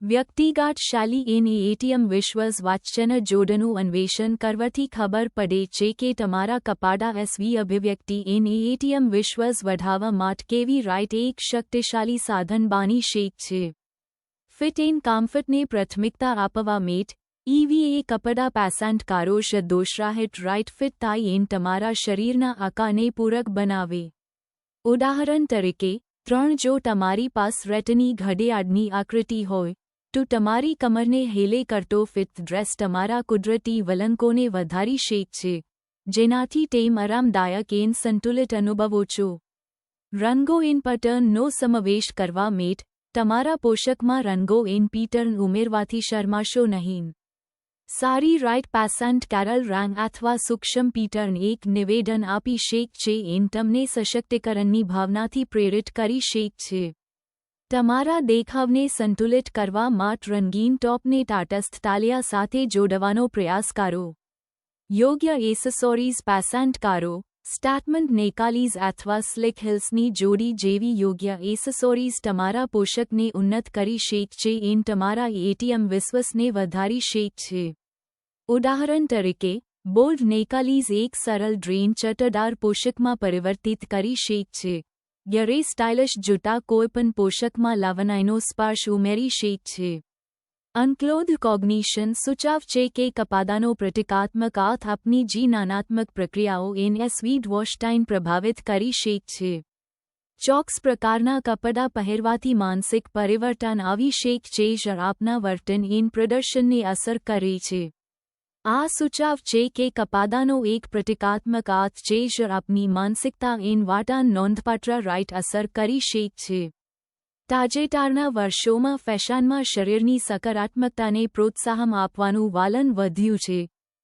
વ્યક્તિગત શૈલી એટીએમ વિશ્વાસ વાચન જોડનું અન્વેષણ કરવાથી ખબર પડે છે કે તમારા કપાડા એસવી અભિવ્યક્તિ એટીએમ વિશ્વાસ વધારવા માટે કેવી રાઈટ એક શક્તિશાળી સાધન બની શકે છે. ફિટ એન્ડ કમ્ફર્ટને પ્રાથમિકતા આપવા માટે ઈવીએ કપડા પસંદ કરો છો દોસરા હિટ રાઈટ ફિટ થાય એન તમારા શરીરના આકારને પૂરક બનાવે. ઉદાહરણ તરીકે 3 જો તમારી પાસે રેટની ઘડિયાળની આકૃતિ હોય તો તમારી કમરને હેલે કરતો ફિટ ડ્રેસ તમારા કુદરતી વલણોને વધારી શકે છે, જેનાથી તેમ આરામદાયક એન સંતુલિત અનુભવો છો. રંગો એન પેટર્નનો સમાવેશ કરવા માટે તમારા પોશાકમાં રંગો એન પેટર્ન ઉમેરવાથી શરમાશો નહીં. સારી રાઈટ પસંદ કરેલ રંગ અથવા સૂક્ષ્મ પેટર્ન એક નિવેદન આપી શકે છે એન તમને સશક્તિકરણની ભાવનાથી પ્રેરિત કરી શકે છે. તમારા દેખાવને સંતુલિત કરવા માટે રંગીન ટોપને તટસ્થ તાલિયા સાથે જોડવાનો પ્રયાસ કરો. યોગ્ય એસેસરીઝ પસંદ કરો. સ્ટેટમેન્ટ નેકલેસ અથવા સ્લિક હીલ્સની જોડી જેવી યોગ્ય એસેસરીઝ તમારા પોશાકને ઉન્નત કરી શકે છે એન તમારા એટીએમ વિશ્વાસને વધારી શકે છે. ઉદાહરણ તરીકે બોલ્ડ નેકલેસ એક સરળ ડ્રેન ચટદાર પોશાકમાં પરિવર્તિત કરી શકે છે. જ્યારે સ્ટાઇલિશ જૂતા કોઈપણ પોશાકમાં લાવણ્યનો સ્પર્શ ઉમેરી શકે છે. અનક્લોધ કોગ્નિશન સૂચવ છે કે કપાદાનો પ્રતિકાત્મક અર્થ આપની જીનાનાત્મક પ્રક્રિયાઓ એસવી વોશટાઇન પ્રભાવિત કરી શકે છે. ચોક્કસ પ્રકારના કપડાં પહેરવાથી માનસિક પરિવર્તન આવી શકે છે જે આપના વર્તન પ્રદર્શનને અસર કરે છે. આ સૂચવ છે કે કપાદાનો એક પ્રતિકાત્મક અર્થ છે જે આપની માનસિકતા વાટાન નોંધપાત્ર રાઈટ અસર કરી શકે છે. તાજેતરના વર્ષોમાં ફેશનમાં શરીરની સકારાત્મકતાને પ્રોત્સાહન આપવાનું વલણ વધ્યું છે,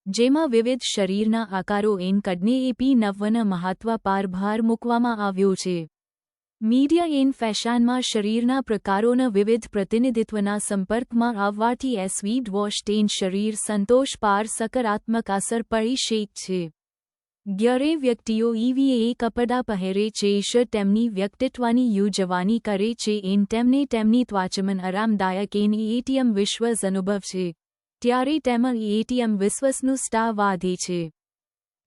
જેમાં વિવિધ શરીરના આકારો કદને નવના મહત્વ પર ભાર મૂકવામાં આવ્યો છે. મીડિયા ફેશનમાં શરીરના પ્રકારોના વિવિધ પ્રતિનિધિત્વના સંપર્કમાં આવવાથી એસવી વોશ શરીર સંતોષ પર સકારાત્મક અસર પડી શકે છે. જ્યારે વ્યક્તિઓ ઈવીએ કપડાં પહેરે છે જે તેમની વ્યક્તિત્વની ઉજવણી કરે છે તેમને તેમની ત્વચામાં આરામદાયક એટીએમ વિશ્વાસ અનુભવ છે, ત્યારે તેમાં એટીએમ વિશ્વાસનું સ્તર વધે છે.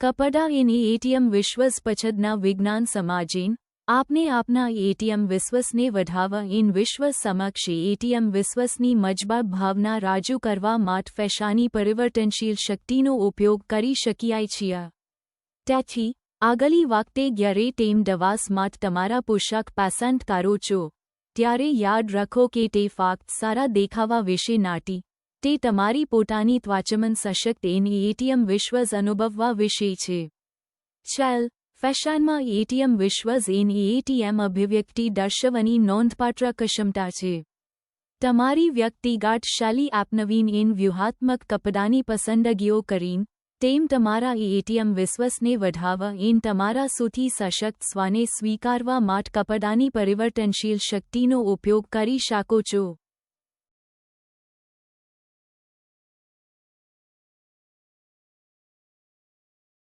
કપડાં એટીએમ વિશ્વાસ પછીના વિજ્ઞાન સમાજેન આપને આપના એટીએમ વિશ્વાસને વધારવા વિશ્વાસ સમક્ષ એટીએમ વિશ્વાસની મજબૂત ભાવના રજૂ કરવા માટે ફેશનની પરિવર્તનશીલ શક્તિનો ઉપયોગ કરી શકાય છે. તેથી આગલી વખતે જ્યારે તમે દિવસ માટે તમારા પોશાક પસંદ કરો છો ત્યારે યાદ રાખો કે તે ફક્ત સારા દેખાવા વિશે નથી, તે તમારી પોતાની ત્વચામાં સશક્ત એટીએમ વિશ્વાસ અનુભવવા વિશે છે. ચાલ ફેશનમાં એટીએમ વિશ્વાસ એટીએમ અભિવ્યક્તિ દર્શાવવાની નોંધપાત્ર ક્ષમતા છે. તમારી વ્યક્તિગત શૈલી અપનાવીને વ્યૂહાત્મક કપડાની પસંદગીઓ કરીને તેમ તમારા એટીએમ વિશ્વાસને વધારવા તમારા સૌથી સશક્ત સ્વને સ્વીકારવા માટે કપડાની પરિવર્તનશીલ શક્તિનો ઉપયોગ કરી શકો છો.